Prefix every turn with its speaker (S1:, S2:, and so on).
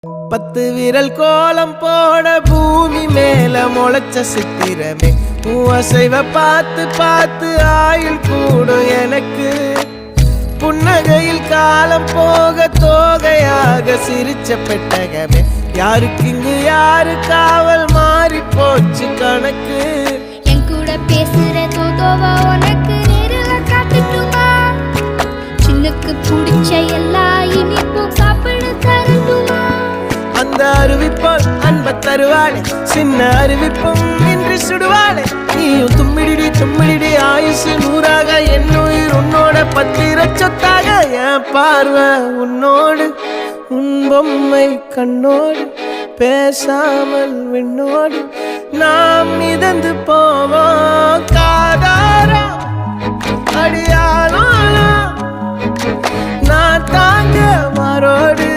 S1: 10 விரல் கோலம் போட பூமி மேல முளைச்ச சித்திரமே அசைவ பார்த்து பார்த்து ஆயுள் கூடும் எனக்கு புன்னகையில் காலம் போக தோகையாக சிரிச்ச பெட்டகமே யாருக்கு இங்கு யாரு காவல் மாறி போச்சு கணக்கு
S2: என் கூட பேசுற தோதோவா உனக்கு நேரில் காட்டுட்டுமா சின்னக்கு பிடிச்ச எல்லா இனிப்பும் சாப்பிட தரட்டுமா
S1: அந்த அறிவிப்போல் அன்ப தருவாளே சின்ன அறிவிப்பும் இன்று சுடுவாளே நீயும் தும்மிடி ஆயுசு 100ஆக என் உயிர் உன்னோட 10 சொத்தாக என் பார்வை உன்னோடு உன் பொம்மை கண்ணோடு பேசாமல் விண்ணோடு நாம் மிதந்து போவோம் காதாரா அடியானோ நான் தாங்க மாறோடு